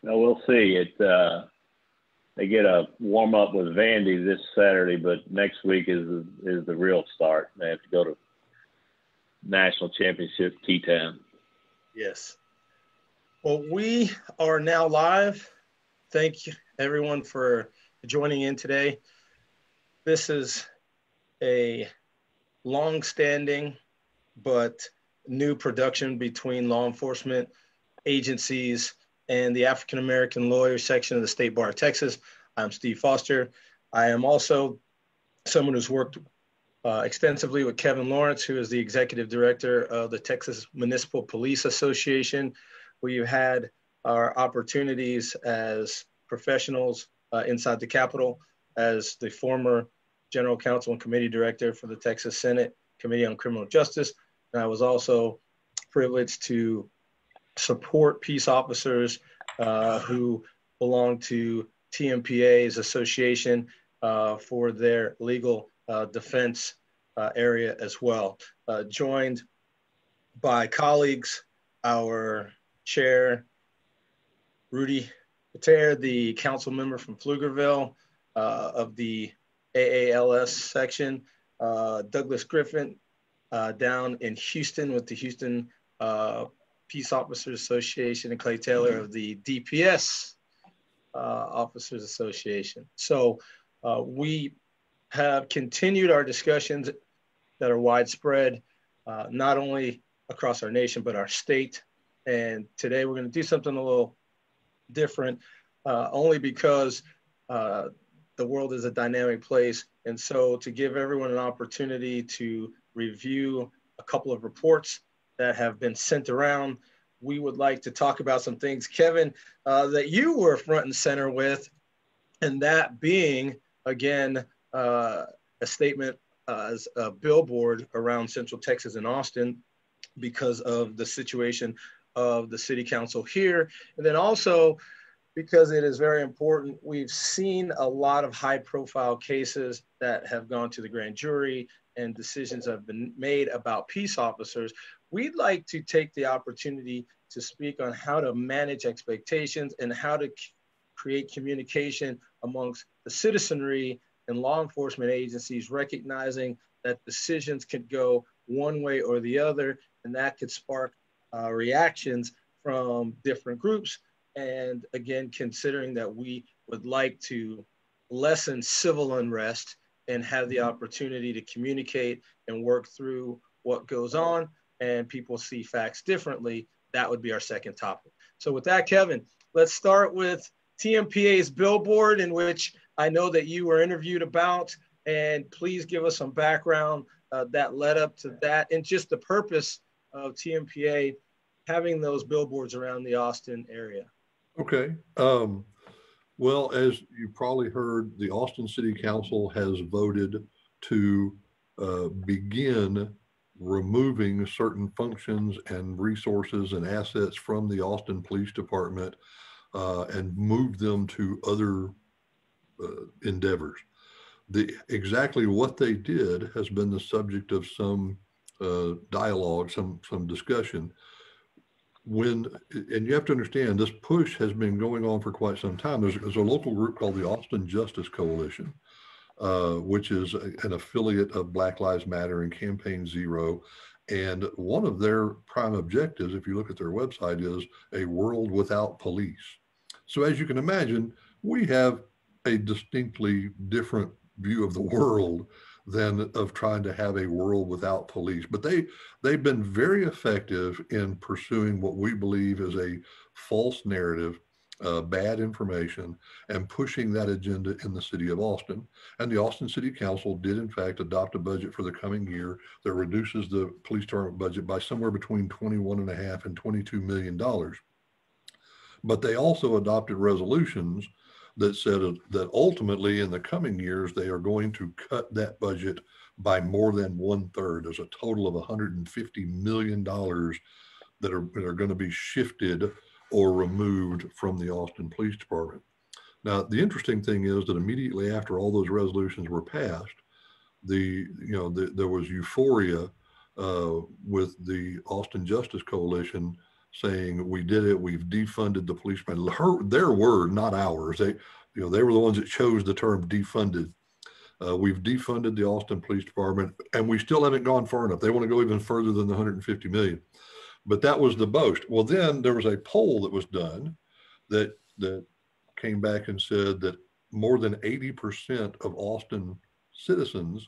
No, we'll see. They get a warm up with Vandy this Saturday, but next week is the real start. They have to go to national championship T-Town. Yes. Well, we are now live. Thank you, everyone, for joining in today. This is a long-standing but new production between law enforcement agencies and the African American Lawyers section of the State Bar of Texas. I'm Steve Foster. I am also someone who's worked extensively with Kevin Lawrence, who is the executive director of the Texas Municipal Police Association. We've had our opportunities as professionals inside the Capitol, as the former general counsel and committee director for the Texas Senate Committee on Criminal Justice. And I was also privileged to support peace officers who belong to TMPA's association for their legal defense area as well. Joined by colleagues, our chair, Rudy Pater, the council member from Pflugerville of the AALS section, Douglas Griffin down in Houston with the Houston Peace Officers Association, and Clay Taylor of the DPS Officers Association. So we have continued our discussions that are widespread, not only across our nation, but our state. And today we're going to do something a little different, only because the world is a dynamic place. And so to give everyone an opportunity to review a couple of reports that have been sent around, we would like to talk about some things, Kevin, that you were front and center with, and that being, again, a statement as a billboard around Central Texas and Austin because of the situation of the city council here. And then also because it is very important, we've seen a lot of high profile cases that have gone to the grand jury and decisions have been made about peace officers. We'd like to take the opportunity to speak on how to manage expectations and how to create communication amongst the citizenry and law enforcement agencies, recognizing that decisions could go one way or the other, and that could spark reactions from different groups. And again, considering that we would like to lessen civil unrest and have the opportunity to communicate and work through what goes on, and people see facts differently, that would be our second topic. So with that, Kevin, let's start with TMPA's billboard, in which I know that you were interviewed about, and please give us some background that led up to that and just the purpose of TMPA having those billboards around the Austin area. Okay. Well, as you probably heard, the Austin City Council has voted to begin removing certain functions and resources and assets from the Austin Police Department and move them to other endeavors. Exactly what they did has been the subject of some dialogue, some discussion. And you have to understand, this push has been going on for quite some time. There's a local group called the Austin Justice Coalition, which is an affiliate of Black Lives Matter and Campaign Zero. And one of their prime objectives, if you look at their website, is a world without police. So as you can imagine, we have a distinctly different view of the world than of trying to have a world without police. But they've been very effective in pursuing what we believe is a false narrative, bad information, and pushing that agenda in the city of Austin. And the Austin City Council did, in fact, adopt a budget for the coming year that reduces the police department budget by somewhere between $21.5 and $22 million. But they also adopted resolutions that said that ultimately in the coming years, they are going to cut that budget by more than 1/3. There's a total of $150 million that are going to be shifted or removed from the Austin Police Department. Now, the interesting thing is that immediately after all those resolutions were passed, there was euphoria with the Austin Justice Coalition saying we did it, we've defunded the police. Their word, not ours. They were the ones that chose the term defunded. We've defunded the Austin Police Department, and we still haven't gone far enough. They want to go even further than the 150 million. But that was the boast. Well, then there was a poll that was done that came back and said that more than 80% of Austin citizens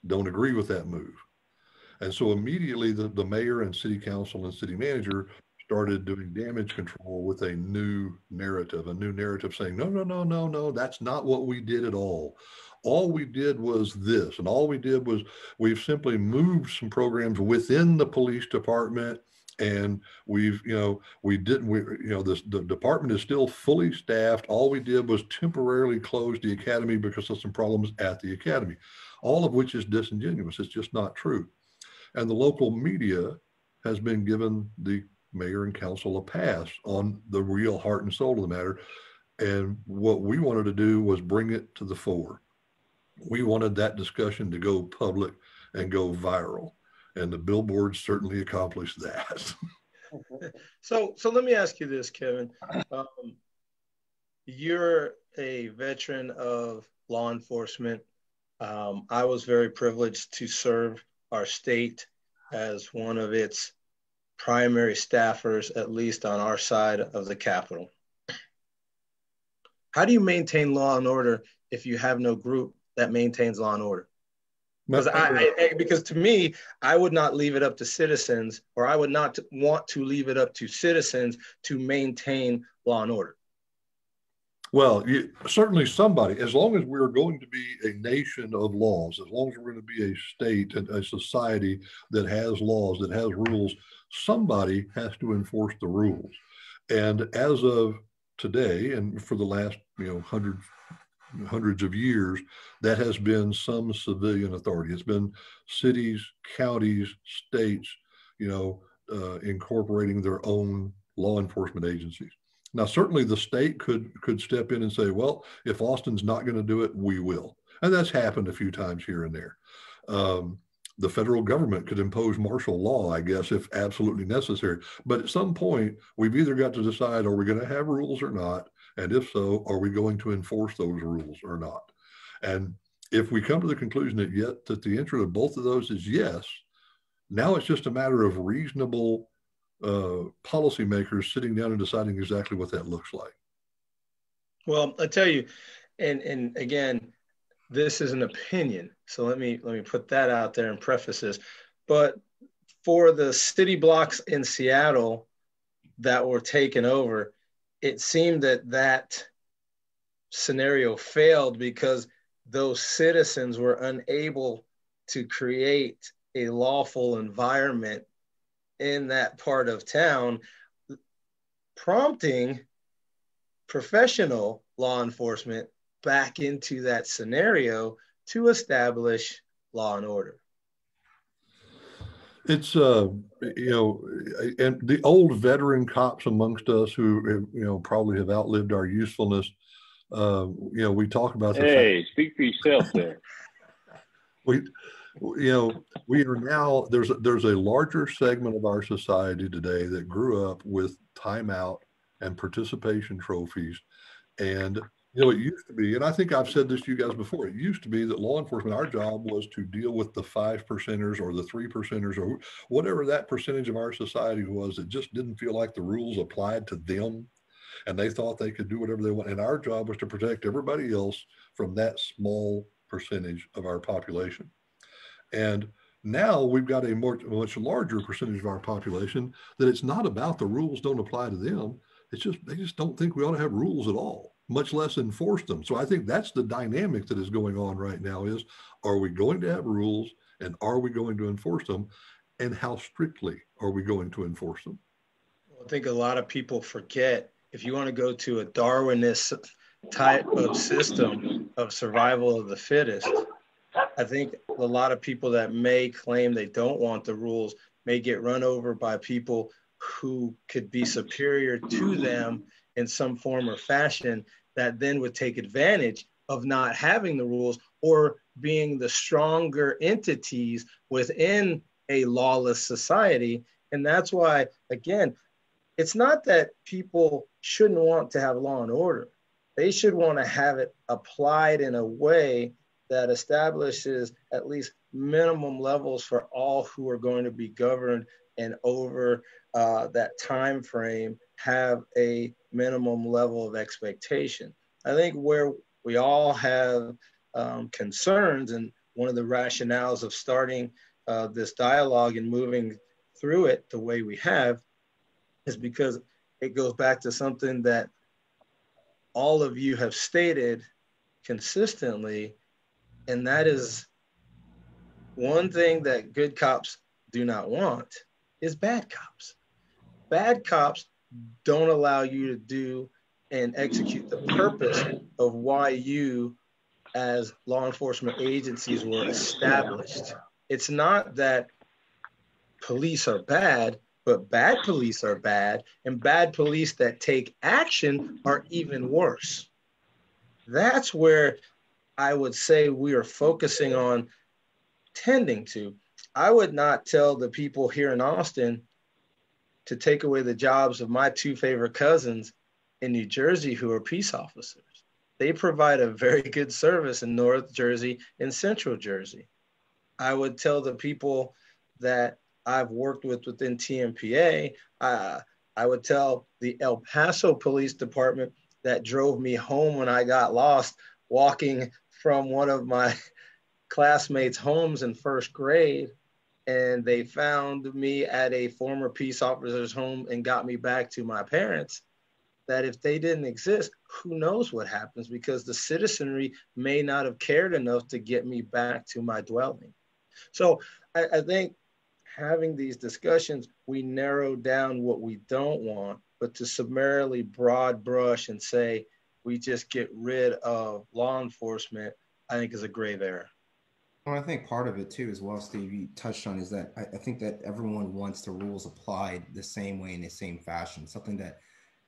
don't agree with that move. And so immediately the mayor and city council and city manager started doing damage control with a new narrative saying, no, that's not what we did at all. All we did was this, and all we did was we've simply moved some programs within the police department, and the department is still fully staffed. All we did was temporarily close the academy because of some problems at the academy, all of which is disingenuous. It's just not true. And the local media has been given the mayor and council a pass on the real heart and soul of the matter. And what we wanted to do was bring it to the fore. We wanted that discussion to go public and go viral. And the billboards certainly accomplished that. So let me ask you this, Kevin. You're a veteran of law enforcement. I was very privileged to serve our state as one of its primary staffers, at least on our side of the Capitol. How do you maintain law and order if you have no group that maintains law and order? Because to me, I would not leave it up to citizens, or I would not want to leave it up to citizens to maintain law and order. Well, certainly somebody, as long as we're going to be a nation of laws, as long as we're going to be a state and a society that has laws, that has rules, somebody has to enforce the rules. And as of today, and for the last hundreds of years, that has been some civilian authority. It's been cities, counties, states, incorporating their own law enforcement agencies. Now, certainly the state could step in and say, well, if Austin's not going to do it, we will. And that's happened a few times here and there. The federal government could impose martial law, I guess, if absolutely necessary. But at some point, we've either got to decide, are we going to have rules or not? And if so, are we going to enforce those rules or not? And if we come to the conclusion that the answer to both of those is yes, now it's just a matter of reasonable policymakers sitting down and deciding exactly what that looks like. Well, I tell you, and again, this is an opinion. So let me put that out there and preface this. But for the city blocks in Seattle that were taken over, it seemed that scenario failed because those citizens were unable to create a lawful environment in that part of town, prompting professional law enforcement back into that scenario to establish law and order. It's, and the old veteran cops amongst us who, probably have outlived our usefulness. We talk about. Hey, speak for yourself there. We are now, there's a larger segment of our society today that grew up with timeout and participation trophies. And, it used to be, and I think I've said this to you guys before, it used to be that law enforcement, our job was to deal with the 5%ers or the 3%ers or whatever that percentage of our society was that just didn't feel like the rules applied to them. And they thought they could do whatever they want. And our job was to protect everybody else from that small percentage of our population. And now we've got a much larger percentage of our population that it's not about the rules don't apply to them. It's just, they just don't think we ought to have rules at all, much less enforce them. So I think that's the dynamic that is going on right now is, are we going to have rules and are we going to enforce them? And how strictly are we going to enforce them? I think a lot of people forget, if you want to go to a Darwinist type of system of survival of the fittest, I think a lot of people that may claim they don't want the rules may get run over by people who could be superior to them in some form or fashion that then would take advantage of not having the rules or being the stronger entities within a lawless society. And that's why, again, it's not that people shouldn't want to have law and order. They should want to have it applied in a way that establishes at least minimum levels for all who are going to be governed, and over that time frame have a minimum level of expectation. I think where we all have concerns, and one of the rationales of starting this dialogue and moving through it the way we have, is because it goes back to something that all of you have stated consistently, and that is one thing that good cops do not want is bad cops. Bad cops don't allow you to do and execute the purpose of why you as law enforcement agencies were established. It's not that police are bad, but bad police are bad, and bad police that take action are even worse. That's where I would say we are focusing on tending to. I would not tell the people here in Austin to take away the jobs of my two favorite cousins in New Jersey who are peace officers. They provide a very good service in North Jersey and Central Jersey. I would tell the people that I've worked with within TMPA, I would tell the El Paso Police Department that drove me home when I got lost walking from one of my classmates' homes in first grade, and they found me at a former peace officer's home and got me back to my parents, that if they didn't exist, who knows what happens, because the citizenry may not have cared enough to get me back to my dwelling. So I think having these discussions, we narrow down what we don't want, but to summarily broad brush and say we just get rid of law enforcement, I think is a grave error. Well, I think part of it too, as well, Steve, you touched on, is that I think that everyone wants the rules applied the same way in the same fashion. Something that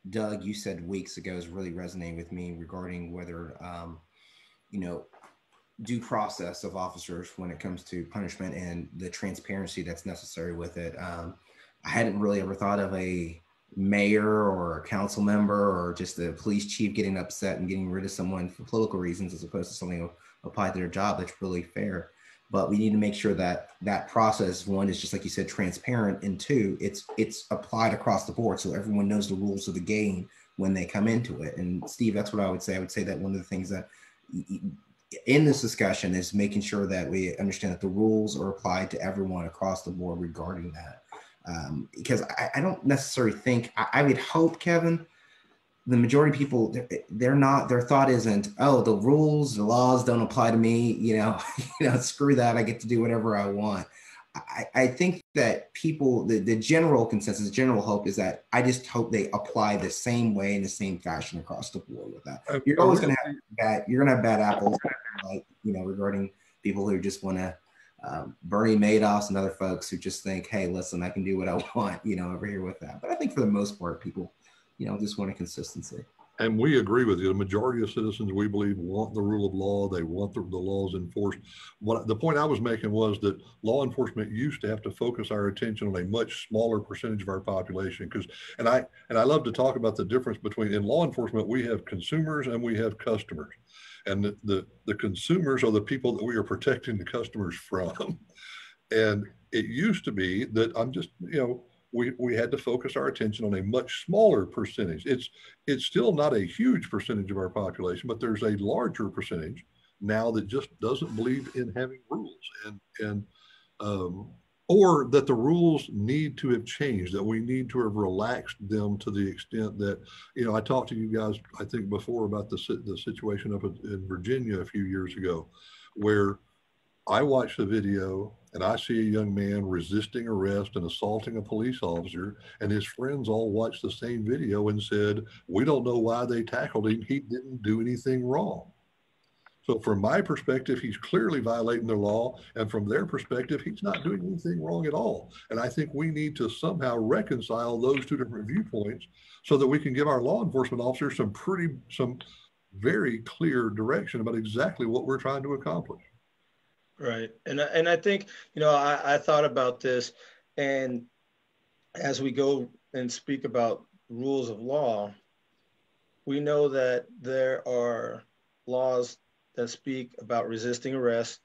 Doug, you said weeks ago is really resonating with me regarding whether, due process of officers when it comes to punishment and the transparency that's necessary with it. I hadn't really ever thought of a mayor or a council member or just the police chief getting upset and getting rid of someone for political reasons as opposed to something applied to their job that's really fair. But we need to make sure that that process, one, is just like you said, transparent, and two, it's applied across the board so everyone knows the rules of the game when they come into it. And Steve, that's what I would say. I would say that one of the things that in this discussion is making sure that we understand that the rules are applied to everyone across the board regarding that. Because I don't necessarily think, I would hope, Kevin, the majority of people, their thought isn't, oh, the rules, the laws don't apply to me, screw that, I get to do whatever I want. I think that people, the general consensus, general hope is that I just hope they apply the same way in the same fashion across the board with that. You're always going to have bad apples, like, regarding people who just want to, Bernie Madoffs and other folks who just think, hey, listen, I can do what I want, over here with that. But I think for the most part, people, just want a consistency. And we agree with you. The majority of citizens, we believe, want the rule of law. They want the laws enforced. The point I was making was that law enforcement used to have to focus our attention on a much smaller percentage of our population. And I love to talk about the difference between, in law enforcement, we have consumers and we have customers. And the consumers are the people that we are protecting the customers from. And it used to be that we had to focus our attention on a much smaller percentage. It's still not a huge percentage of our population, but there's a larger percentage now that just doesn't believe in having rules, or that the rules need to have changed, that we need to have relaxed them to the extent that, I talked to you guys, I think before, about the situation up in Virginia a few years ago, where I watched the video and I see a young man resisting arrest and assaulting a police officer, and his friends all watched the same video and said, we don't know why they tackled him. He didn't do anything wrong. So from my perspective, he's clearly violating the law. And from their perspective, he's not doing anything wrong at all. And I think we need to somehow reconcile those two different viewpoints so that we can give our law enforcement officers some very clear direction about exactly what we're trying to accomplish. Right. And I think, I thought about this, and as we go and speak about rules of law, we know that there are laws that speak about resisting arrest,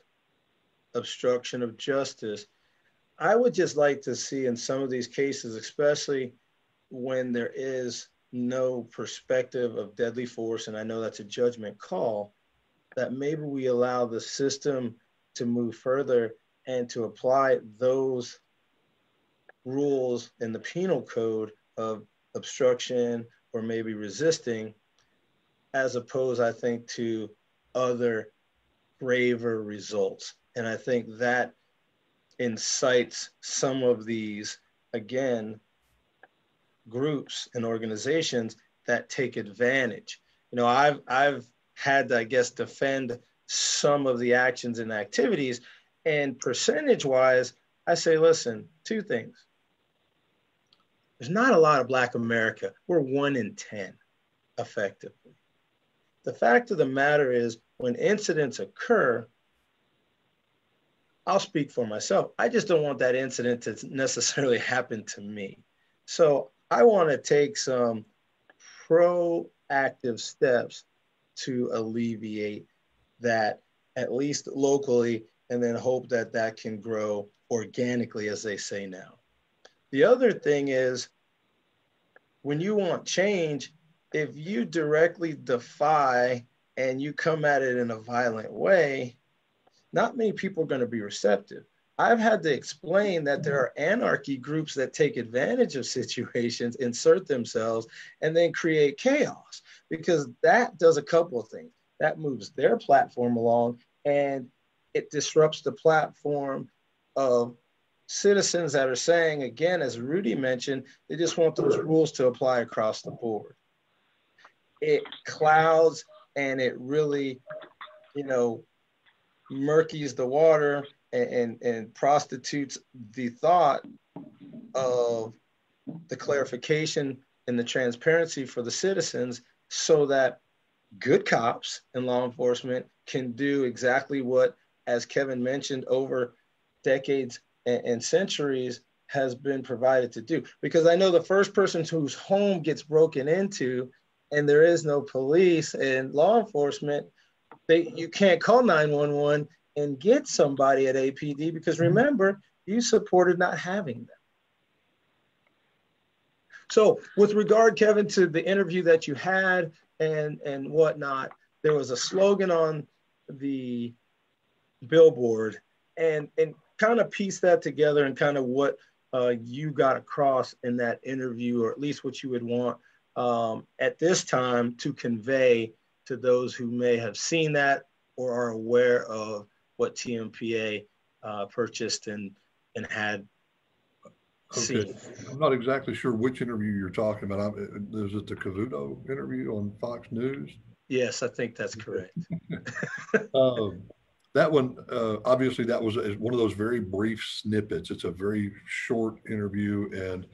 obstruction of justice. I would just like to see in some of these cases, especially when there is no perspective of deadly force, and I know that's a judgment call, that maybe we allow the system to move further and to apply those rules in the penal code of obstruction or maybe resisting, as opposed, I think, to other graver results. And I think that incites some of these, again, groups and organizations that take advantage. You know, I've had to, I guess, defend some of the actions and activities, and percentage-wise, I say, listen, two things. There's not a lot of Black America. We're 1 in 10, effectively. The fact of the matter is, when incidents occur, I'll speak for myself. I just don't want that incident to necessarily happen to me. So I want to take some proactive steps to alleviate that, at least locally, and then hope that that can grow organically, as they say now. The other thing is, when you want change, if you directly defy and you come at it in a violent way, not many people are going to be receptive. I've had to explain that there are anarchy groups that take advantage of situations, insert themselves, and then create chaos, because that does a couple of things. That moves their platform along, and it disrupts the platform of citizens that are saying, again, as Rudy mentioned, they just want those rules to apply across the board. It clouds and it really, you know, murkies the water and prostitutes the thought of the clarification and the transparency for the citizens, so that good cops and law enforcement can do exactly what, as Kevin mentioned, over decades and centuries has been provided to do. Because I know the first person whose home gets broken into and there is no police and law enforcement, you can't call 911 and get somebody at APD, because remember, you supported not having them. So with regard, Kevin, to the interview that you had and whatnot, there was a slogan on the billboard, and kind of piece that together and kind of what you got across in that interview, or at least what you would want at this time to convey to those who may have seen that or are aware of what TMPA purchased and had seen. I'm not exactly sure which interview you're talking about. Is it the Cavuto interview on Fox News? Yes, I think that's correct. That one, obviously, that was one of those very brief snippets. It's a very short interview, and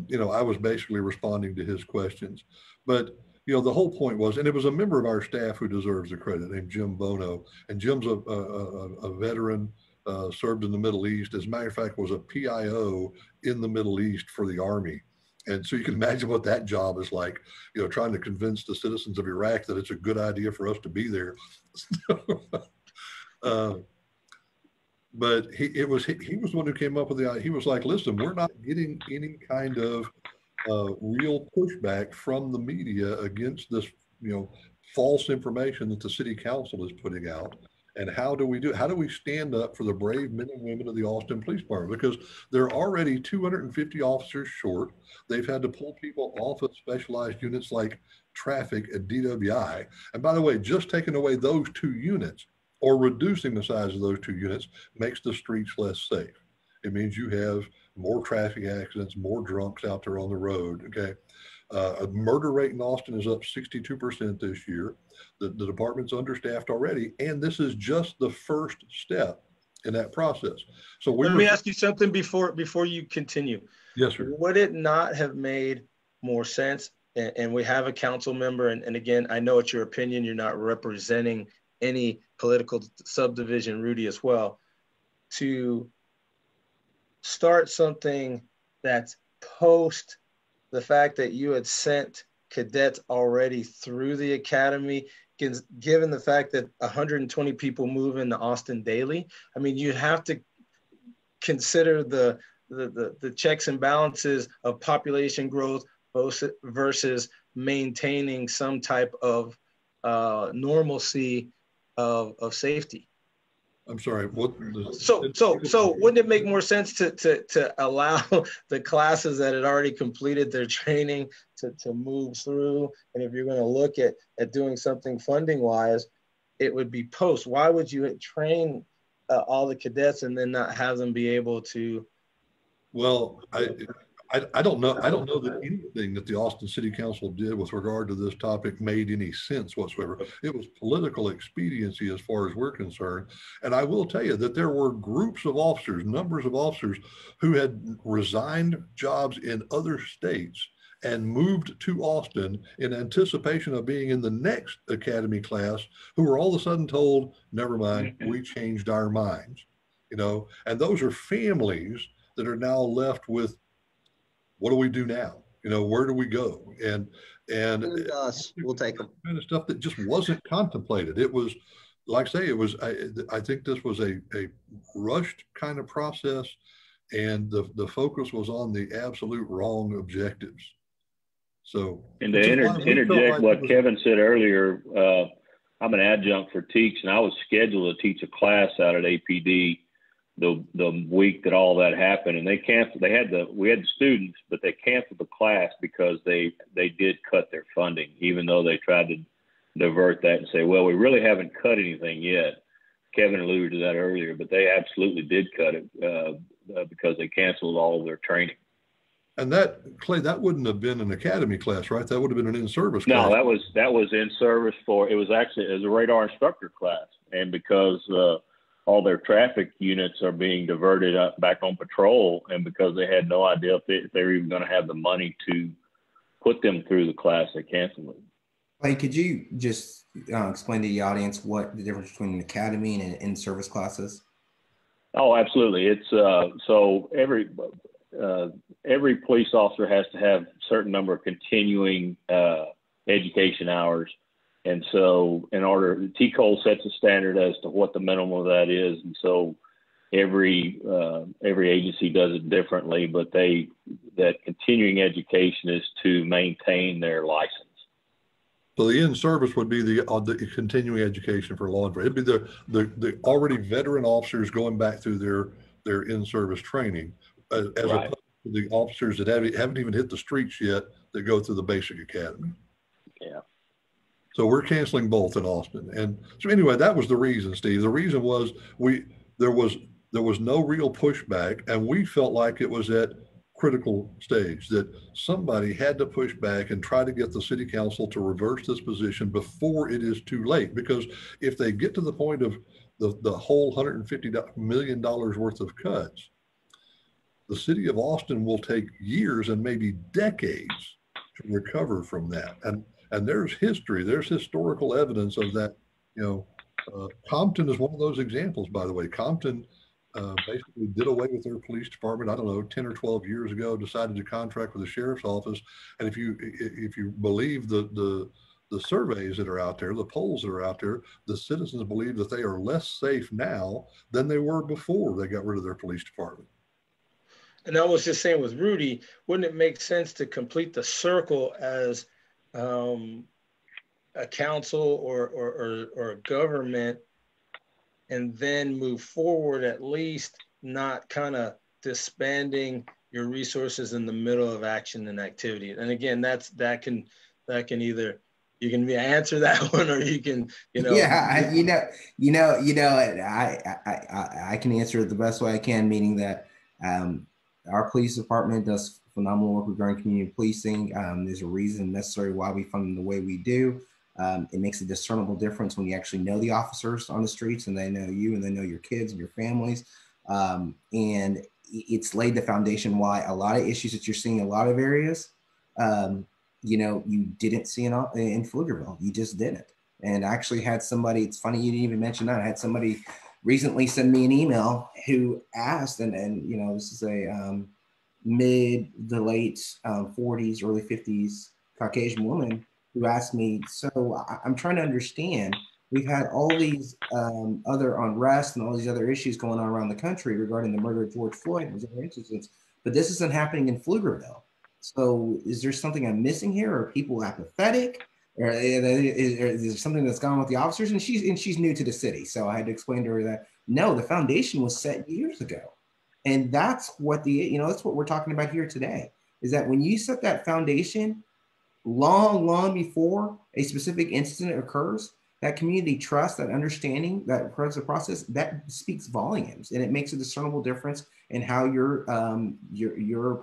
you know, I was basically responding to his questions. But you know, the whole point was, and it was a member of our staff who deserves the credit, named Jim Bono, and Jim's a veteran, served in the Middle East. As a matter of fact, was a PIO in the Middle East for the Army. And so you can imagine what that job is like, you know, trying to convince the citizens of Iraq that it's a good idea for us to be there. But he was the one who came up with the idea. He was like, listen, we're not getting any kind of real pushback from the media against this, you know, false information that the city council is putting out. And how do we stand up for the brave men and women of the Austin Police Department? Because they're already 250 officers short. They've had to pull people off of specialized units like traffic and DWI. And by the way, just taking away those 2 units or reducing the size of those 2 units makes the streets less safe. It means you have more traffic accidents, more drunks out there on the road, okay? Murder rate in Austin is up 62% this year. The department's understaffed already, and this is just the first step in that process. So let me ask you something before you continue. Yes, sir. Would it not have made more sense, and we have a council member, and again, I know it's your opinion, you're not representing any political subdivision, Rudy, as well, to start something that's post the fact that you had sent cadets already through the academy, given the fact that 120 people move into Austin daily, I mean, you have to consider the checks and balances of population growth versus maintaining some type of normalcy of safety. I'm sorry. What? So wouldn't it make more sense to allow the classes that had already completed their training to move through? And if you're going to look at doing something funding wise, it would be post. Why would you train all the cadets and then not have them be able to? Well, I don't know. I don't know that anything that the Austin City Council did with regard to this topic made any sense whatsoever. It was political expediency as far as we're concerned. And I will tell you that there were groups of officers, numbers of officers who had resigned jobs in other states and moved to Austin in anticipation of being in the next academy class, who were all of a sudden told, never mind, we changed our minds, you know, and those are families that are now left with, what do we do now? You know, where do we go? And we'll take them. Kind of stuff that just wasn't contemplated. It was, like I say, it was. I think this was a rushed kind of process, and the focus was on the absolute wrong objectives. So, and to interject what Kevin said earlier, I'm an adjunct for Teach, and I was scheduled to teach a class out at APD the week that all that happened, and they canceled. We had the students, but they canceled the class because they did cut their funding, even though they tried to divert that and say, well, we really haven't cut anything yet. Kevin alluded to that earlier, but they absolutely did cut it because they canceled all of their training. And that, Clay, that wouldn't have been an academy class, right? That would have been an in-service class. No, that was in service for, it was a radar instructor class, and because all their traffic units are being diverted back on patrol, and because they had no idea if they were even going to have the money to put them through the class, they canceled it. Clay, could you just explain to the audience what the difference between an academy and an in-service class is? Oh, absolutely. It's so every police officer has to have a certain number of continuing education hours. And so TCOL sets a standard as to what the minimum of that is. And so every agency does it differently, but that continuing education is to maintain their license. So the in-service would be the continuing education for law enforcement. It'd be the already veteran officers going back through their in-service training, as right. opposed to the officers that haven't even hit the streets yet that go through the basic academy. Yeah. So we're canceling both in Austin. And so anyway, that was the reason, Steve. The reason was there was no real pushback, and we felt like it was at critical stage that somebody had to push back and try to get the city council to reverse this position before it is too late. Because if they get to the point of the whole $150 million worth of cuts, the city of Austin will take years and maybe decades to recover from that. And there's history, there's historical evidence of that. You know, Compton is one of those examples, by the way. Compton basically did away with their police department, I don't know, 10 or 12 years ago, decided to contract with the sheriff's office. And if you believe the surveys that are out there, the polls that are out there, the citizens believe that they are less safe now than they were before they got rid of their police department. And I was just saying with Rudy, wouldn't it make sense to complete the circle as a council or a government, and then move forward, at least not kind of disbanding your resources in the middle of action and activity? And again, that can either, you can answer that one, or you can, Yeah, I can answer it the best way I can, meaning that our police department does phenomenal work regarding community policing. There's a reason necessary why we fund them the way we do. It makes a discernible difference when you actually know the officers on the streets, and they know you, and they know your kids and your families. And it's laid the foundation why a lot of issues that you're seeing in a lot of areas, you didn't see in Pflugerville. You just didn't. And I actually had somebody, it's funny you didn't even mention that. I had somebody recently send me an email who asked, and this is mid to late 40s, early 50s Caucasian woman who asked me, so I'm trying to understand, we've had all these other unrest and all these other issues going on around the country regarding the murder of George Floyd and those other incidents, but this isn't happening in Pflugerville. So is there something I'm missing here? Are people apathetic? Or is there something that's gone on with the officers? And she's new to the city. So I had to explain to her that, no, the foundation was set years ago. And that's what that's what we're talking about here today, is that when you set that foundation long before a specific incident occurs, that community trust, that understanding, that occurs the process, that speaks volumes, and it makes a discernible difference in how your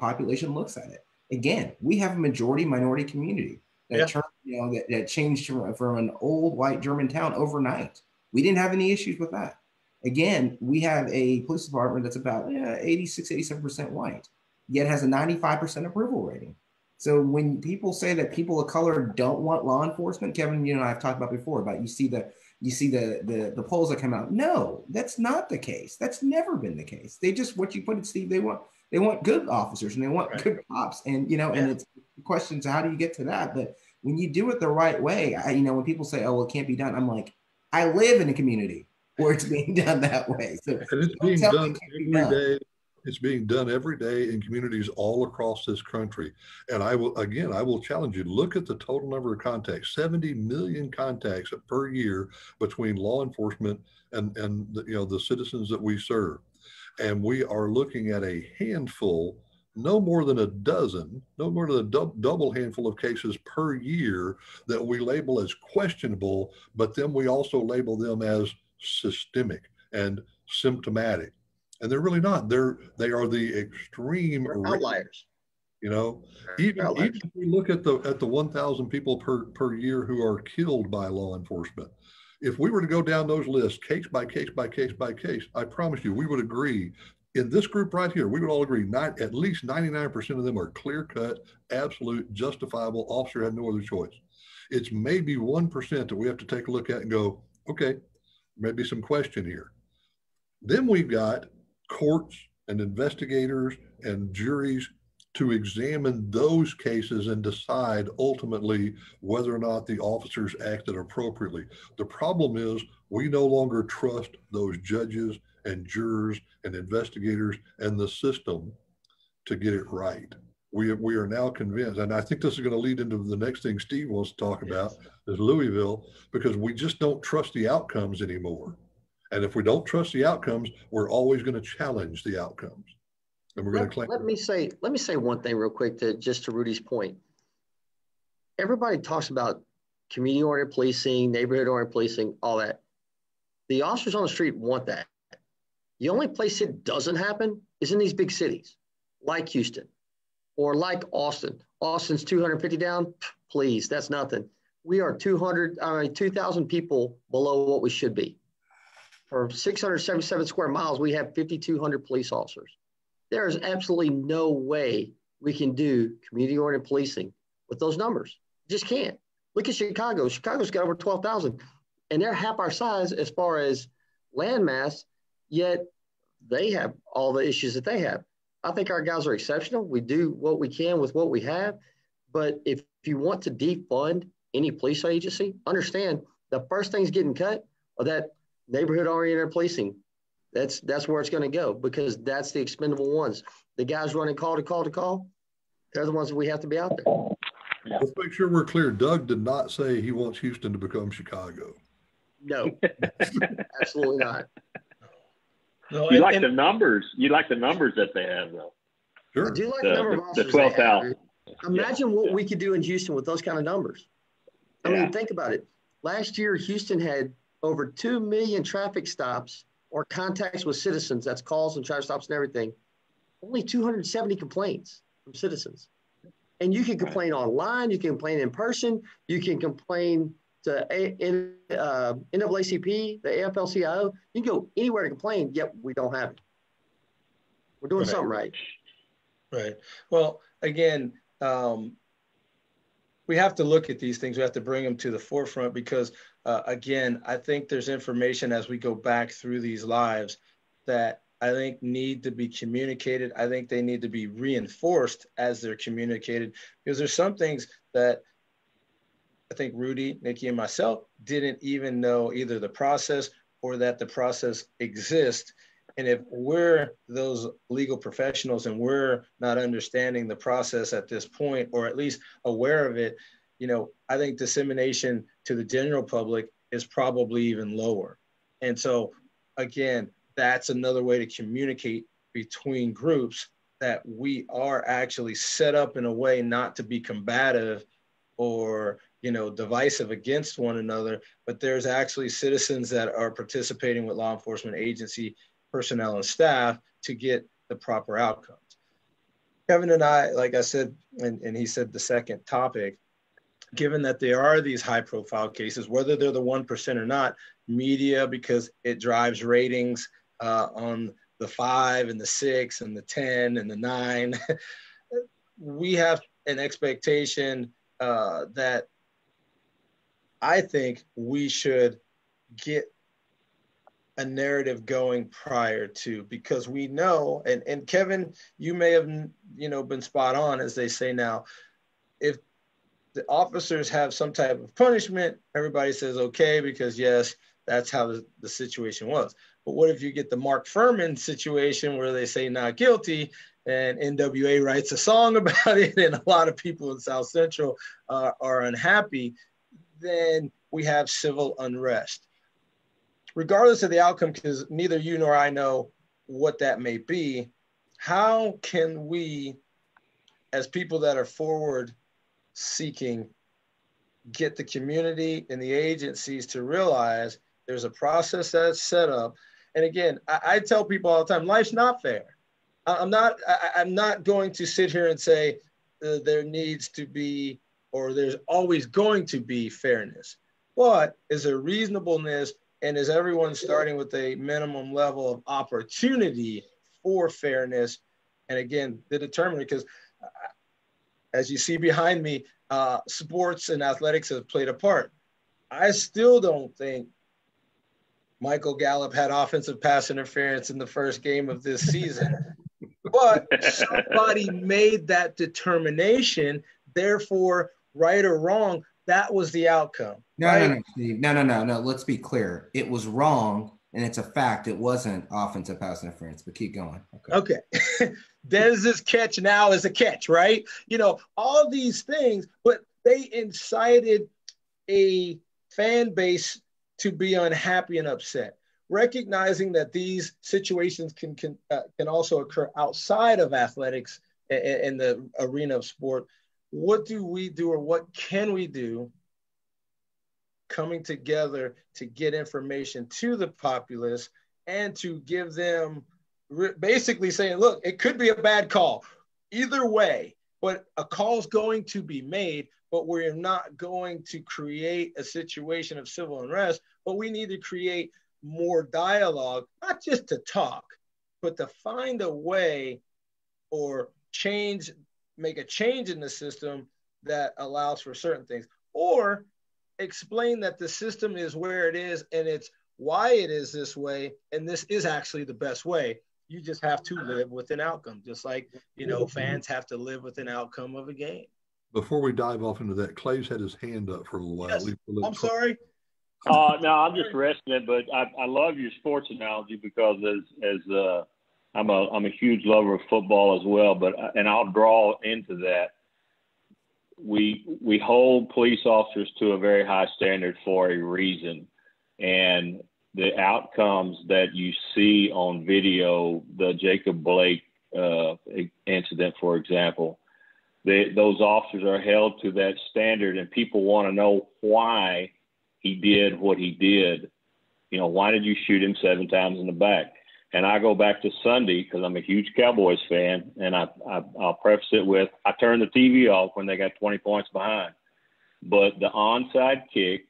population looks at it. Again, we have a majority minority community that changed from an old white German town overnight. We didn't have any issues with that. Again, we have a police department that's about 86, 87% white, yet has a 95% approval rating. So when people say that people of color don't want law enforcement, Kevin, you and I have talked about before about you see the polls that come out. No, that's not the case. That's never been the case. They just, what you put it, Steve, they want good officers and they want good cops, and and it's questions, how do you get to that? But when you do it the right way, when people say, oh, well, it can't be done, I'm like, I live in a community where it's being done that way. So and it's being done every day. It's being done every day in communities all across this country. And I will challenge you, look at the total number of contacts, 70 million contacts per year between law enforcement and the citizens that we serve. And we are looking at a handful, no more than a dozen, no more than a double handful of cases per year that we label as questionable, but then we also label them as systemic and symptomatic. And they're really not. They are the extreme outliers. Even if we look at the 1,000 people per year who are killed by law enforcement, if we were to go down those lists case by case by case by case, I promise you, we would agree. In this group right here, we would all agree at least 99% of them are clear-cut, absolute, justifiable. Officer had no other choice. It's maybe 1% that we have to take a look at and go, okay, maybe some question here. Then we've got courts and investigators and juries to examine those cases and decide ultimately whether or not the officers acted appropriately. The problem is we no longer trust those judges and jurors and investigators and the system to get it right. We are now convinced, and I think this is going to lead into the next thing Steve wants to talk about, is Louisville, because we just don't trust the outcomes anymore. And if we don't trust the outcomes, we're always going to challenge the outcomes. And we're going to claim. Let me say one thing real quick to Rudy's point. Everybody talks about community-oriented policing, neighborhood-oriented policing, all that. The officers on the street want that. The only place it doesn't happen is in these big cities, like Houston or like Austin. Austin's 250 down, please, that's nothing. We are 2,000 people below what we should be. For 677 square miles, we have 5,200 police officers. There is absolutely no way we can do community-oriented policing with those numbers. Just can't. Look at Chicago. Chicago's got over 12,000, and they're half our size as far as land mass, yet they have all the issues that they have. I think our guys are exceptional. We do what we can with what we have, but if you want to defund any police agency, understand the first thing's getting cut are that neighborhood-oriented policing. That's where it's going to go, because that's the expendable ones. The guys running call to call, they're the ones that we have to be out there. Let's make sure we're clear. Doug did not say he wants Houston to become Chicago. No, absolutely not. No, you like the numbers. You like the numbers that they have, though. Sure. I do like the number of officers. The 12,000. Imagine what we could do in Houston with those kind of numbers. I mean, think about it. Last year, Houston had over 2 million traffic stops or contacts with citizens. That's calls and traffic stops and everything. Only 270 complaints from citizens. And you can complain online. You can complain in person. You can complain to NAACP, the AFL-CIO. You can go anywhere to complain, yet we don't have it. We're doing something right. Right. Well, again, we have to look at these things. We have to bring them to the forefront because, again, I think there's information as we go back through these lives that I think need to be communicated. I think they need to be reinforced as they're communicated, because there's some things that I think Rudy, Nikki, and myself didn't even know either the process or that the process exists. And if we're those legal professionals and we're not understanding the process at this point, or at least aware of it, I think dissemination to the general public is probably even lower. And so, again, that's another way to communicate between groups, that we are actually set up in a way not to be combative or divisive against one another, but there's actually citizens that are participating with law enforcement agency personnel and staff to get the proper outcomes. Kevin and I, like I said, and he said the second topic, given that there are these high profile cases, whether they're the 1% or not, media, because it drives ratings on the 5 and the 6 and the 10 and the 9, we have an expectation that I think we should get a narrative going prior to, because we know, and Kevin, you may have, been spot on, as they say now, if the officers have some type of punishment, everybody says, okay, because yes, that's how the situation was. But what if you get the Mark Furman situation where they say not guilty, and NWA writes a song about it, and a lot of people in South Central are unhappy? Then we have civil unrest. Regardless of the outcome, because neither you nor I know what that may be, how can we, as people that are forward seeking, get the community and the agencies to realize there's a process that's set up? And again, I tell people all the time, life's not fair. I'm not going to sit here and say there needs to be, or there's always going to be fairness, but is there reasonableness, and is everyone starting with a minimum level of opportunity for fairness? And again, the determinant, because as you see behind me, sports and athletics have played a part. I still don't think Michael Gallup had offensive pass interference in the first game of this season, but somebody made that determination. Therefore, right or wrong, that was the outcome. No, right? no, Steve. No. Let's be clear. It was wrong, and it's a fact. It wasn't offensive pass interference, but keep going. Okay. Dez's catch now is a catch, right? All these things, but they incited a fan base to be unhappy and upset, recognizing that these situations can also occur outside of athletics and the arena of sport. What do we do, or what can we do, coming together to get information to the populace and to give them basically saying, look, it could be a bad call either way, but a call is going to be made, but we're not going to create a situation of civil unrest, but we need to create more dialogue, not just to talk, but to find a way or make a change in the system that allows for certain things, or explain that the system is where it is and it's why it is this way, and this is actually the best way. You just have to live with an outcome, just like, fans have to live with an outcome of a game. Before we dive off into that, Clay's had his hand up for a little while. Yes. I'm sorry. No, I'm just resting it, but I love your sports analogy, because as I'm a huge lover of football as well, and I'll draw into that. We hold police officers to a very high standard for a reason, and the outcomes that you see on video, the Jacob Blake incident, for example, those officers are held to that standard, and people want to know why he did what he did. Why did you shoot him 7 times in the back? And I go back to Sunday, because I'm a huge Cowboys fan, and I'll preface it with, I turned the TV off when they got 20 points behind. But the onside kick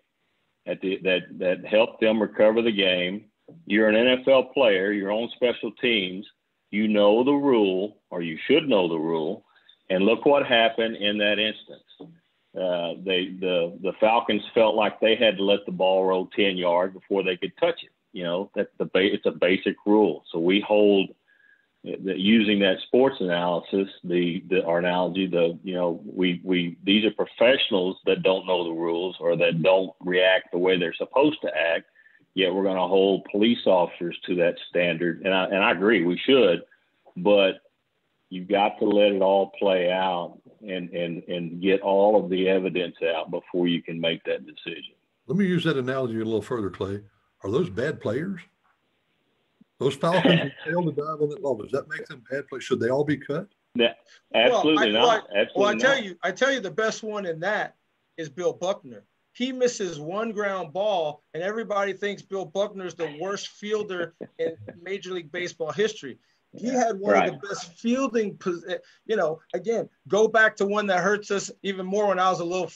that helped them recover the game, you're an NFL player, you're on special teams, you know the rule, or you should know the rule, and look what happened in that instance. The Falcons felt like they had to let the ball roll 10 yards before they could touch it. You know, that's it's a basic rule. So we hold that, using that sports analysis, our analogy, these are professionals that don't know the rules or that don't react the way they're supposed to act. Yet we're going to hold police officers to that standard, and I agree we should, but you've got to let it all play out and get all of the evidence out before you can make that decision. Let me use that analogy a little further, Clay. Are those bad players? Those Falcons who failed to dive on that ball, does that make them bad players? Should they all be cut? Yeah, absolutely not. I tell you, the best one in that is Bill Buckner. He misses one ground ball, and everybody thinks Bill Buckner is the worst fielder in Major League Baseball history. He had one of the best fielding, again, go back to one that hurts us even more when I was a little,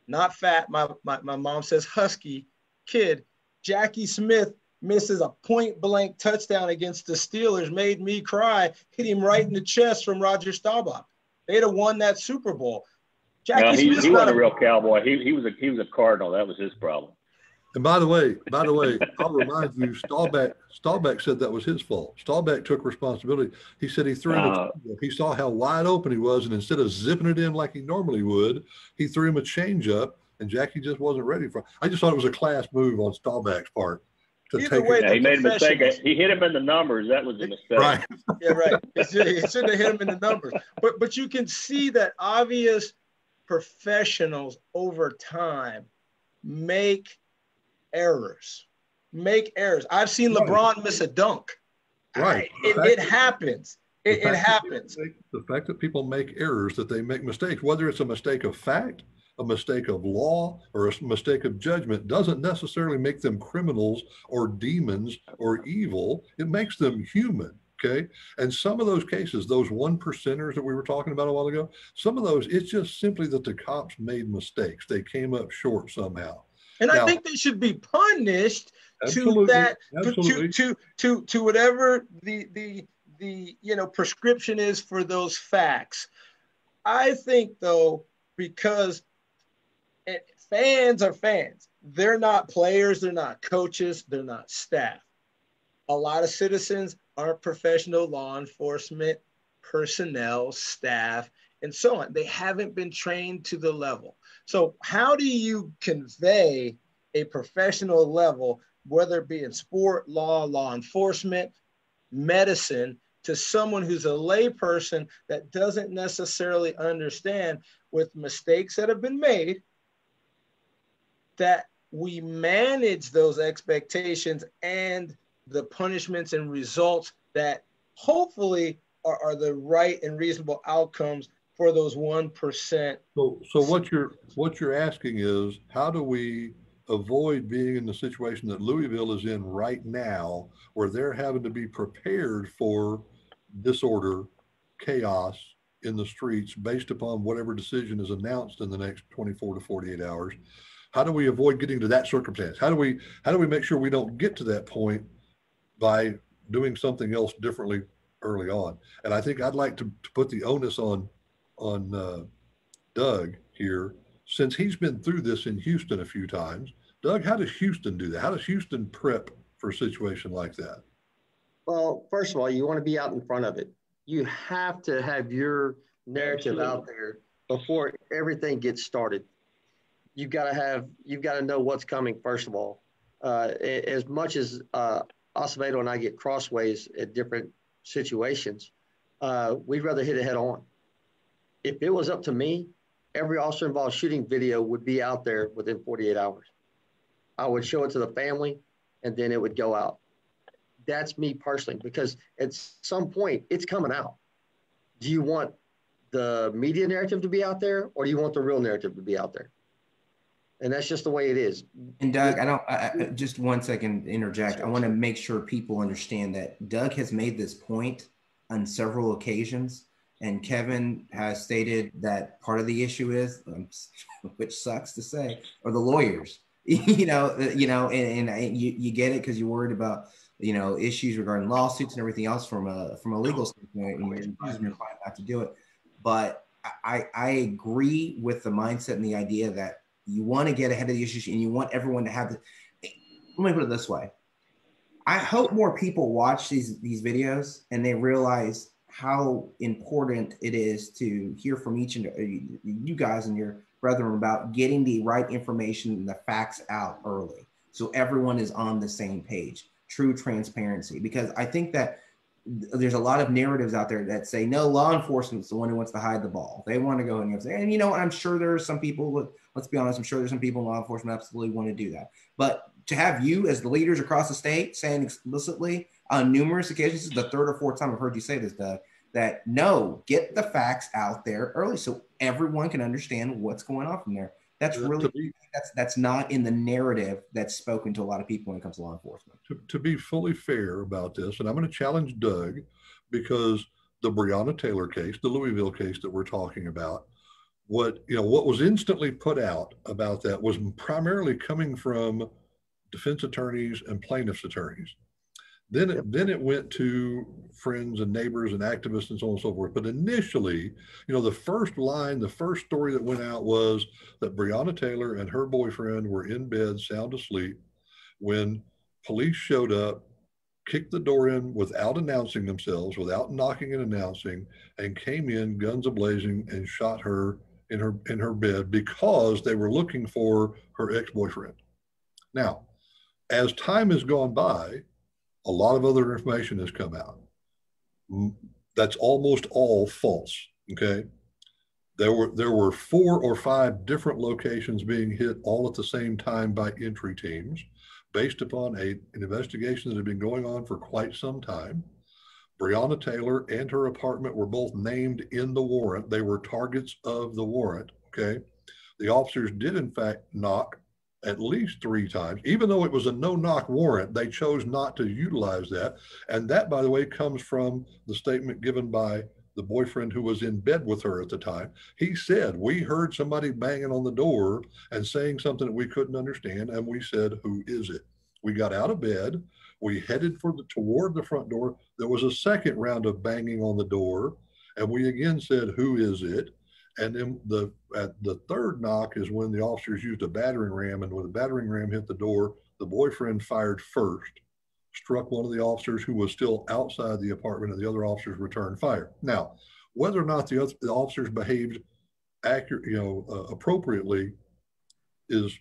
not fat, my mom says husky kid. Jackie Smith misses a point-blank touchdown against the Steelers, made me cry, hit him right in the chest from Roger Staubach. They'd have won that Super Bowl. He wasn't a real cowboy. He was a Cardinal. That was his problem. And by the way, I'll remind you, Staubach said that was his fault. Staubach took responsibility. He said he threw him he saw how wide open he was, and instead of zipping it in like he normally would, he threw him a changeup, and Jackie just wasn't ready for it. I just thought it was a class move on Staubach's part. He made a mistake. He hit him in the numbers. That was a mistake. Right. Yeah, right. He shouldn't have hit him in the numbers. But you can see that obvious professionals over time make errors. I've seen LeBron miss a dunk. Right. It happens. It happens. The fact that people make errors, that they make mistakes, whether it's a mistake of fact, a mistake of law, or a mistake of judgment, doesn't necessarily make them criminals or demons or evil. It makes them human. Okay. And some of those cases, those 1%ers that we were talking about a while ago, some of those, it's just simply that the cops made mistakes. They came up short somehow. And now, I think they should be punished to that, to whatever the prescription is for those facts. I think though, because fans are fans, they're not players, they're not coaches, they're not staff. A lot of citizens aren't professional law enforcement personnel, staff, and so on. They haven't been trained to the level. So how do you convey a professional level, whether it be in sport, law enforcement, medicine, to someone who's a layperson that doesn't necessarily understand, with mistakes that have been made, that we manage those expectations and the punishments and results that hopefully are the right and reasonable outcomes for those 1%. So what you're asking is, how do we avoid being in the situation that Louisville is in right now, where they're having to be prepared for disorder, chaos in the streets based upon whatever decision is announced in the next 24 to 48 hours? How do we avoid getting to that circumstance? How do we make sure we don't get to that point by doing something else differently early on? And I think I'd like to put the onus on Doug here, since he's been through this in Houston a few times. Doug, how does Houston do that? How does Houston prep for a situation like that? Well, first of all, you want to be out in front of it. You have to have your narrative out there before everything gets started. You've got to know what's coming, first of all. As much as Acevedo and I get crossways at different situations, we'd rather hit it head on. If it was up to me, every officer involved shooting video would be out there within 48 hours. I would show it to the family, and then it would go out. That's me personally, because at some point it's coming out. Do you want the media narrative to be out there, or do you want the real narrative to be out there? And that's just the way it is. And Doug, I just 1 second interject. I want to make sure people understand that Doug has made this point on several occasions, and Kevin has stated that part of the issue is, which sucks to say, are the lawyers. And you get it because you're worried about issues regarding lawsuits and everything else from a legal standpoint, and you're advising your client not to do it. But I agree with the mindset and the idea that you want to get ahead of the issues, and you want everyone to have let me put it this way. I hope more people watch these videos and they realize how important it is to hear from each and you guys and your brethren about getting the right information and the facts out early, so everyone is on the same page. True transparency, because I think that there's a lot of narratives out there that say, no, law enforcement's the one who wants to hide the ball. They want to go and say, and you know what, I'm sure there are some people, let's be honest, I'm sure there's some people in law enforcement absolutely want to do that. But to have you as the leaders across the state saying explicitly on numerous occasions, this is the third or fourth time I've heard you say this, Doug, that no, get the facts out there early so everyone can understand what's going on from there. That's really, that's not in the narrative that's spoken to a lot of people when it comes to law enforcement. To be fully fair about this, and I'm going to challenge Doug, because the Breonna Taylor case, the Louisville case that we're talking about, what was instantly put out about that was primarily coming from defense attorneys and plaintiffs' attorneys. Then it went to friends and neighbors and activists and so on and so forth. But initially, the first line, the first story that went out was that Breonna Taylor and her boyfriend were in bed, sound asleep, when police showed up, kicked the door in without announcing themselves, without knocking and announcing, and came in guns a-blazing and shot her in her bed because they were looking for her ex-boyfriend. Now, as time has gone by, a lot of other information has come out. That's almost all false, okay? There were 4 or 5 different locations being hit all at the same time by entry teams based upon an investigation that had been going on for quite some time. Breonna Taylor and her apartment were both named in the warrant. They were targets of the warrant, okay? The officers did in fact knock at least 3 times. Even though it was a no-knock warrant, they chose not to utilize that. And that, by the way, comes from the statement given by the boyfriend who was in bed with her at the time. He said, we heard somebody banging on the door and saying something that we couldn't understand, and we said, who is it? We got out of bed. We headed toward the front door. There was a second round of banging on the door, and we again said, who is it? And then the third knock is when the officers used a battering ram, and when the battering ram hit the door, the boyfriend fired first, struck one of the officers who was still outside the apartment, and the other officers returned fire. Now, whether or not the officers behaved appropriately is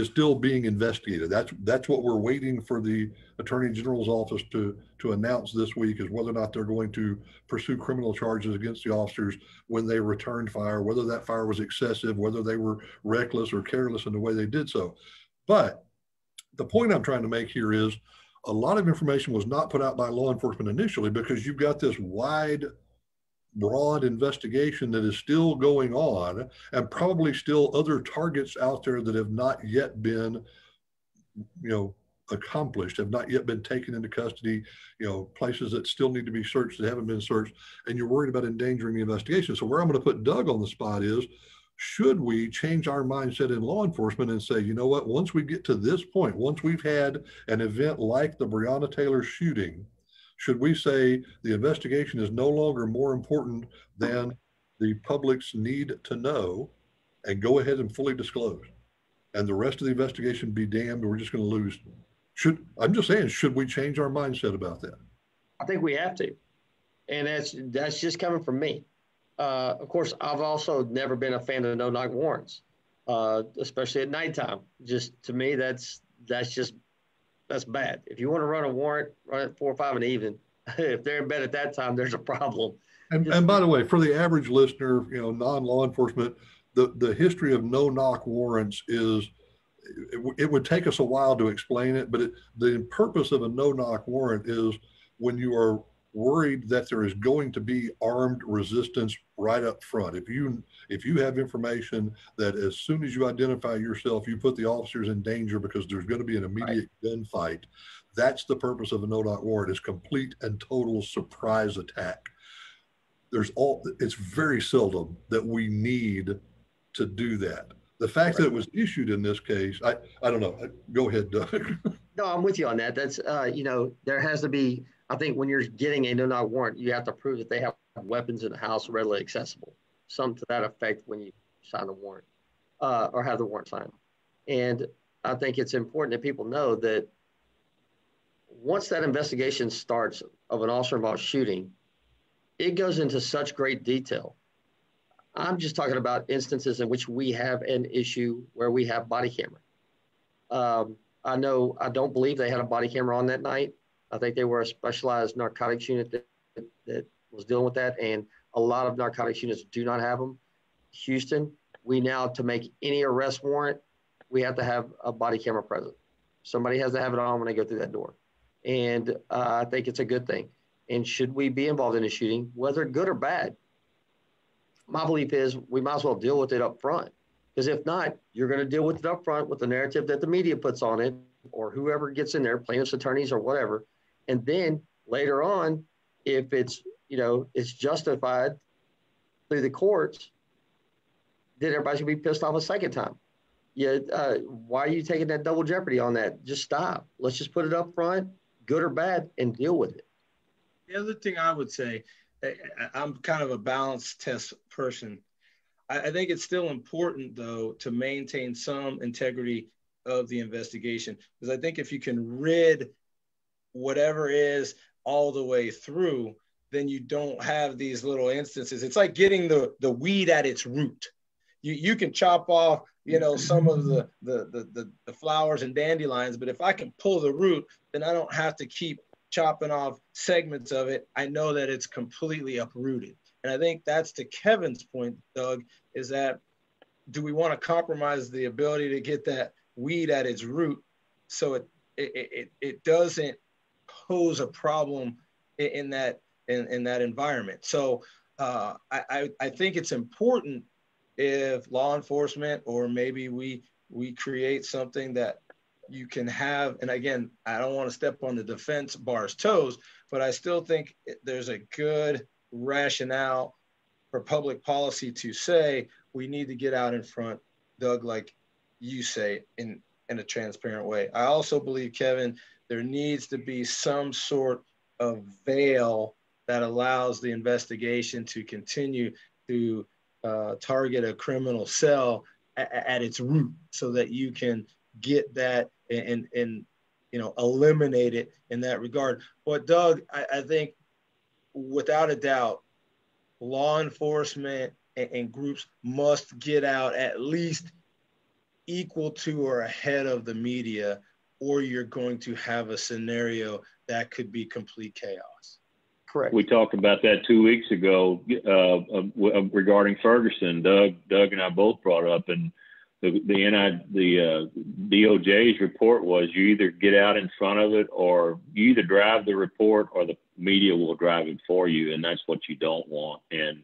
still being investigated. That's what we're waiting for the Attorney General's office to announce this week, is whether or not they're going to pursue criminal charges against the officers when they returned fire, whether that fire was excessive, whether they were reckless or careless in the way they did so. But the point I'm trying to make here is a lot of information was not put out by law enforcement initially, because you've got this wide, broad investigation that is still going on, and probably still other targets out there that have not yet been, accomplished, have not yet been taken into custody, places that still need to be searched that haven't been searched, and you're worried about endangering the investigation. So where I'm going to put Doug on the spot is, should we change our mindset in law enforcement and say, you know what, once we get to this point, once we've had an event like the Breonna Taylor shooting, should we say the investigation is no longer more important than the public's need to know, and go ahead and fully disclose, and the rest of the investigation be damned, we're just going to lose? I'm just saying, should we change our mindset about that? I think we have to. And that's just coming from me. Of course, I've also never been a fan of no-knock warrants, especially at nighttime. Just to me, that's bad. If you want to run a warrant, run it 4 or 5 in the evening. If they're in bed at that time, there's a problem. And by the way, for the average listener, non-law enforcement, the history of no-knock warrants is, it would take us a while to explain it, but the purpose of a no-knock warrant is when you are worried that there is going to be armed resistance right up front. If you have information that as soon as you identify yourself, you put the officers in danger because there's going to be an immediate gunfight, that's the purpose of a no-knock warrant, is complete and total surprise attack. It's very seldom that we need to do that. The fact that it was issued in this case, I don't know. Go ahead, Doug. No, I'm with you on that. That's, there has to be, I think when you're getting a no-knock warrant, you have to prove that they have weapons in the house readily accessible. Something to that effect when you sign the warrant, or have the warrant signed. And I think it's important that people know that once that investigation starts of an officer involved shooting, it goes into such great detail. I'm just talking about instances in which we have an issue where we have body camera. I don't believe they had a body camera on that night. I think they were a specialized narcotics unit that was dealing with that. And a lot of narcotics units do not have them. Houston, we now, to make any arrest warrant, we have to have a body camera present. Somebody has to have it on when they go through that door. And I think it's a good thing. And should we be involved in a shooting, whether good or bad, my belief is we might as well deal with it up front. Because if not, you're going to deal with it up front with the narrative that the media puts on it, or whoever gets in there, plaintiffs' attorneys or whatever. And then later on, if it's, it's justified through the courts, then everybody's going to be pissed off a second time. Yeah, why are you taking that double jeopardy on that? Just stop. Let's just put it up front, good or bad, and deal with it. The other thing I would say, I'm kind of a balanced test person. I think it's still important, though, to maintain some integrity of the investigation. Because I think if you can rid whatever is all the way through, then you don't have these little instances. It's like getting the weed at its root. You can chop off, some of the flowers and dandelions, but if I can pull the root, then I don't have to keep chopping off segments of it. I know that it's completely uprooted. And I think that's to Kevin's point, Doug, is that do we want to compromise the ability to get that weed at its root so it doesn't pose a problem in that environment? So I think it's important if law enforcement, or maybe we create something that you can have, and again, I don't want to step on the defense bar's toes, but I still think there's a good rationale for public policy to say we need to get out in front, Doug, like you say, in a transparent way. I also believe, Kevin, there needs to be some sort of veil that allows the investigation to continue to target a criminal cell at its root, so that you can get that and eliminate it in that regard. But Doug, I think without a doubt, law enforcement and groups must get out at least equal to or ahead of the media, or you're going to have a scenario that could be complete chaos. Correct. We talked about that 2 weeks ago regarding Ferguson. Doug and I both brought up, and the DOJ's report was you either get out in front of it, or you either drive the report or the media will drive it for you, and that's what you don't want. And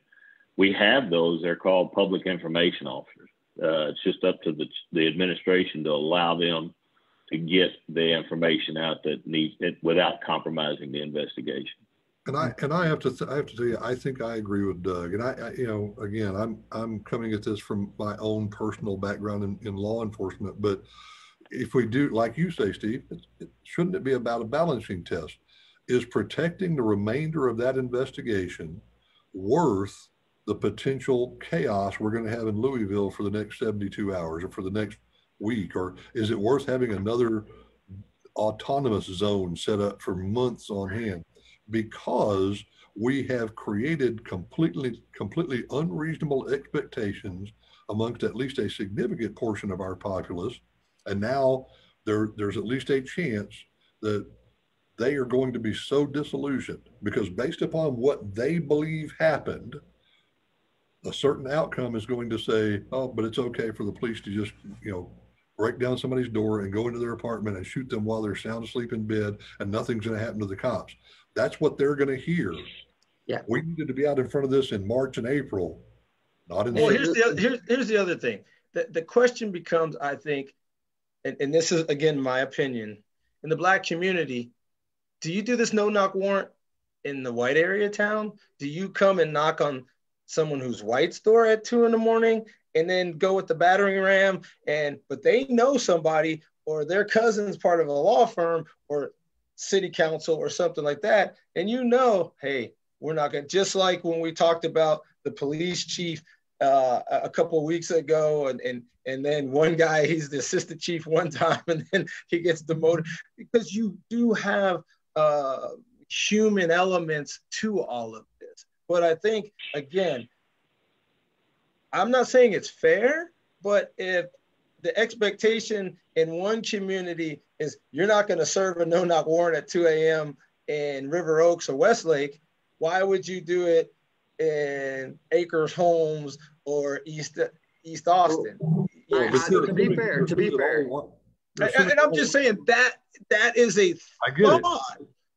we have those. They're called public information officers. It's just up to the administration to allow them to get the information out that needs it without compromising the investigation. And I have to tell you, I think I agree with Doug. And again, I'm coming at this from my own personal background in law enforcement. But if we do, like you say, Steve, shouldn't it be about a balancing test? Is protecting the remainder of that investigation worth the potential chaos we're going to have in Louisville for the next 72 hours or for the next week? Or is it worth having another autonomous zone set up for months on hand? Because we have created completely unreasonable expectations amongst at least a significant portion of our populace. And now there's at least a chance that they are going to be so disillusioned, because based upon what they believe happened, a certain outcome is going to say, oh, but it's okay for the police to just, break down somebody's door and go into their apartment and shoot them while they're sound asleep in bed, and nothing's going to happen to the cops. That's what they're going to hear. Yeah, we needed to be out in front of this in March and April, not in. Well, here's the other thing. The question becomes, I think, and this is again my opinion, in the Black community, do you do this no-knock warrant in the white area town? Do you come and knock on someone who's white's door at 2 a.m. and then go with the battering ram, but they know somebody, or their cousin's part of a law firm or city council or something like that, and hey, we're not going to, just like when we talked about the police chief a couple of weeks ago, and then one guy, he's the assistant chief one time, and then he gets demoted, because you do have human elements to all of this. But I think, again, I'm not saying it's fair, but if the expectation in one community is you're not going to serve a no-knock warrant at 2 a.m. in River Oaks or Westlake, why would you do it in Acres Homes or East Austin? To be fair, and I'm just saying that is a thought.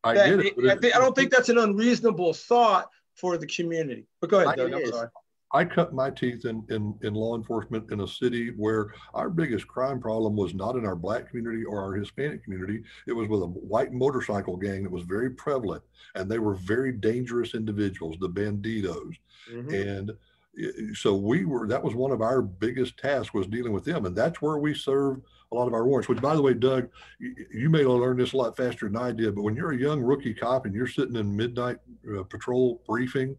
I get it. I don't think that's an unreasonable thought for the community. But go ahead, Doug. I'm sorry. I cut my teeth in law enforcement in a city where our biggest crime problem was not in our Black community or our Hispanic community. It was with a white motorcycle gang that was very prevalent, and they were very dangerous individuals, the banditos. Mm-hmm. And so that was one of our biggest tasks, was dealing with them. And that's where we served a lot of our warrants, which, by the way, Doug, you may learn this a lot faster than I did, but when you're a young rookie cop and you're sitting in midnight patrol briefing,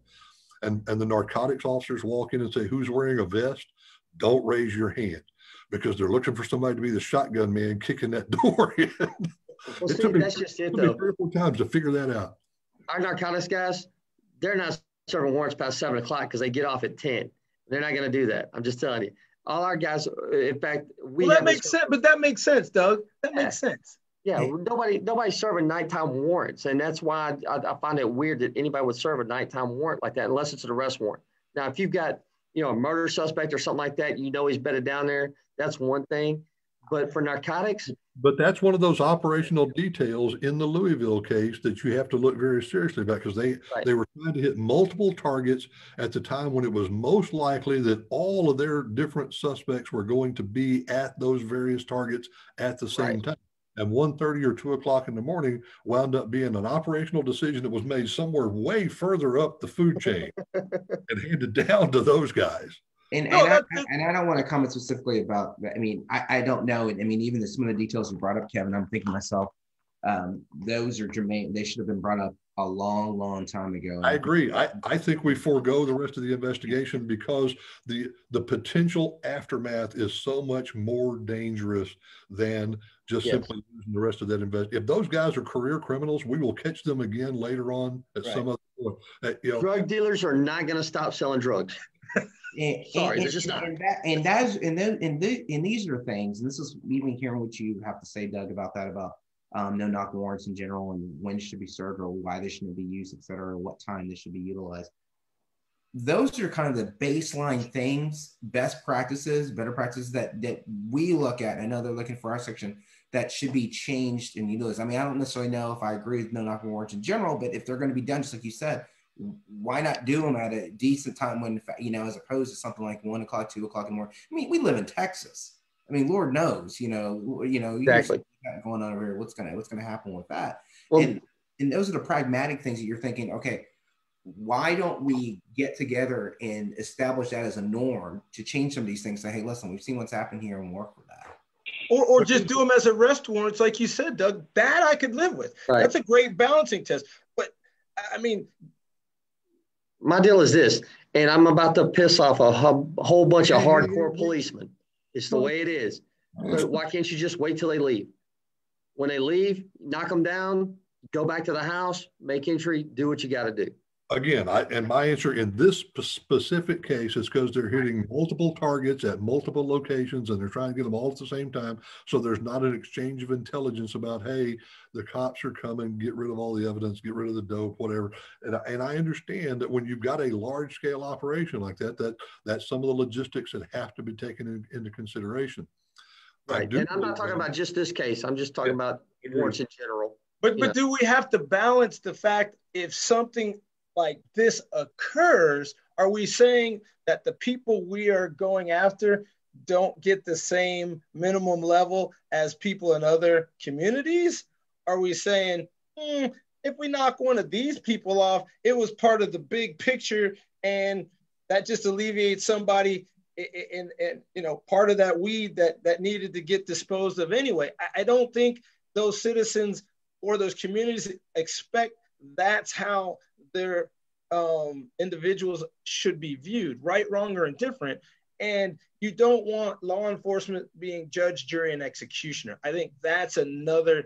and the narcotics officers walk in and say, "Who's wearing a vest?" Don't raise your hand, because they're looking for somebody to be the shotgun man kicking that door in. Well, see, that's just it, though. 3 or 4 times to figure that out. Our narcotics guys, they're not serving warrants past 7 o'clock because they get off at 10. They're not going to do that. I'm just telling you. All our guys, in fact, that makes sense. But that makes sense, Doug. That makes sense. Yeah, nobody's serving nighttime warrants, and that's why I find it weird that anybody would serve a nighttime warrant like that, unless it's an arrest warrant. Now, if you've got a murder suspect or something like that, he's bedded down there, that's one thing. But for narcotics, but that's one of those operational details in the Louisville case that you have to look very seriously about, because they were trying to hit multiple targets at the time when it was most likely that all of their different suspects were going to be at those various targets at the same time. And 1:30 or 2 o'clock in the morning wound up being an operational decision that was made somewhere way further up the food chain and handed down to those guys. And I don't want to comment specifically about, I don't know. I mean, even some of the details you brought up, Kevin, I'm thinking to myself, those are germane. They should have been brought up a long, long time ago. I agree. I think we forego the rest of the investigation because the potential aftermath is so much more dangerous than just simply using the rest of that investigation. If those guys are career criminals, we will catch them again later on at some other point. Drug dealers are not going to stop selling drugs. Sorry, they're just not. And these are things, and this is even hearing what you have to say, Doug, about that, about no-knock warrants in general, and when it should be served, or why they shouldn't be used, et cetera, or what time they should be utilized. Those are kind of the baseline things, best practices, better practices that we look at. I know they're looking for our section that should be changed and utilized. I don't necessarily know if I agree with no-knock warrants in general, but if they're going to be done, just like you said, why not do them at a decent time when, as opposed to something like 1 o'clock, 2 o'clock in the morning? We live in Texas. Lord knows, exactly going on over here. What's gonna happen with that? Well, and those are the pragmatic things that you're thinking. Okay, why don't we get together and establish that as a norm to change some of these things? Say, hey, listen, we've seen what's happened here, and work with that. Or just do them as arrest warrants, like you said, Doug. That I could live with. Right. That's a great balancing test. But my deal is this, and I'm about to piss off a whole bunch of hardcore policemen. It's the way it is. But why can't you just wait till they leave? When they leave, knock them down, go back to the house, make entry, do what you got to do. Again, my answer in this specific case is because they're hitting multiple targets at multiple locations, and they're trying to get them all at the same time. So there's not an exchange of intelligence about, hey, the cops are coming, get rid of all the evidence, get rid of the dope, whatever. And I understand that when you've got a large scale operation like that's some of the logistics that have to be taken into consideration. Right. And I'm not talking about just this case. I'm just talking about warrants in general. But do we have to balance the fact, if something like this occurs, are we saying that the people we are going after don't get the same minimum level as people in other communities? Are we saying, if we knock one of these people off, it was part of the big picture, and that just alleviates somebody in part of that weed that needed to get disposed of anyway? I don't think those citizens or those communities expect that's how their individuals should be viewed, right, wrong, or indifferent. And you don't want law enforcement being judge, jury, and executioner. I think that's another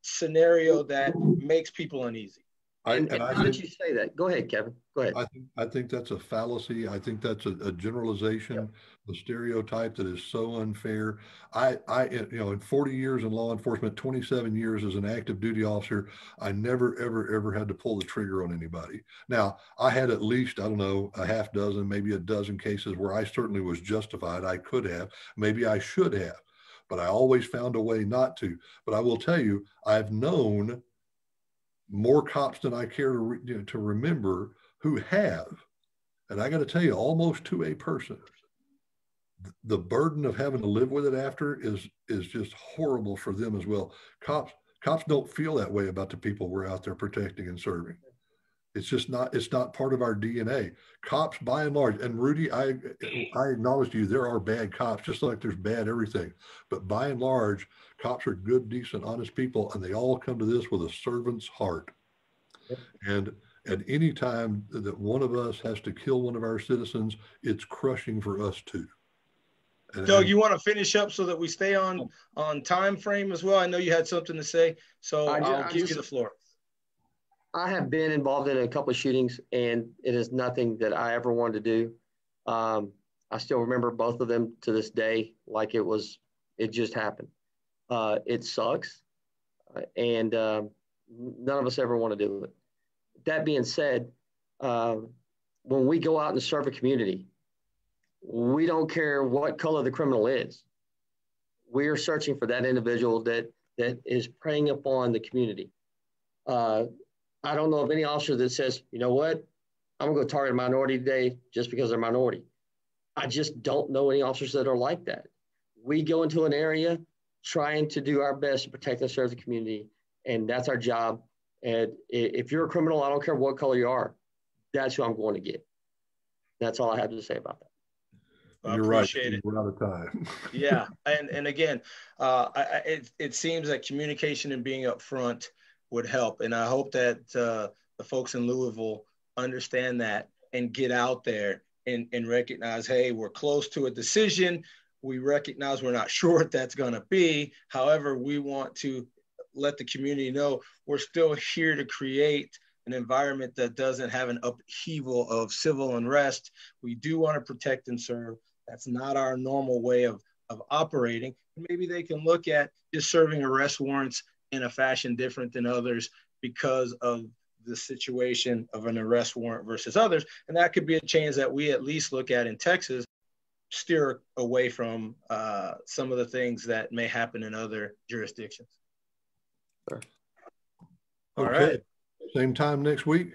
scenario that makes people uneasy. And how did you say that? Go ahead, Kevin. Go ahead. I think that's a fallacy. I think that's a generalization, a stereotype that is so unfair. In 40 years in law enforcement, 27 years as an active duty officer, I never, ever had to pull the trigger on anybody. Now, I had at least, I don't know, a half dozen, maybe a dozen cases where I certainly was justified. I could have, maybe I should have, but I always found a way not to. But I will tell you, I've known more cops than I care to remember who have, and I got to tell you, almost to a person, the burden of having to live with it after is just horrible for them as well. Cops don't feel that way about the people we're out there protecting and serving. It's not part of our DNA. Cops, by and large, and Rudy, I acknowledge to you, there are bad cops, just like there's bad everything. But by and large, cops are good, decent, honest people, and they all come to this with a servant's heart. And at any time that one of us has to kill one of our citizens, it's crushing for us too. Doug, you want to finish up so that we stay on time frame as well? I know you had something to say, so I'll give you the floor. I have been involved in a couple of shootings, and it is nothing that I ever wanted to do. I still remember both of them to this day, like it just happened. It sucks, and none of us ever want to do it. That being said, when we go out and serve a community, we don't care what color the criminal is. We are searching for that individual that is preying upon the community. I don't know of any officer that says, you know what, I'm gonna go target a minority today just because they're a minority. I just don't know any officers that are like that. We go into an area trying to do our best to protect and serve the community, and that's our job. And if you're a criminal, I don't care what color you are, that's who I'm going to get. That's all I have to say about that. You're right. We're out of time. Yeah, and again, it seems that communication and being upfront would help, and I hope that the folks in Louisville understand that and get out there and recognize, hey, we're close to a decision. We recognize we're not sure what that's going to be. However, we want to let the community know we're still here to create an environment that doesn't have an upheaval of civil unrest. We do want to protect and serve. That's not our normal way of operating. Maybe they can look at just serving arrest warrants in a fashion different than others because of the situation of an arrest warrant versus others. And that could be a change that we at least look at in Texas, steer away from some of the things that may happen in other jurisdictions. Sure. All okay. Right. Same time next week?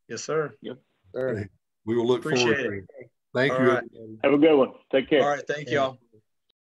Yes, sir. Yep. Sure. Okay. We will look forward to it. Thank All you. right. Have a good one. Take care. All right. Thank y'all.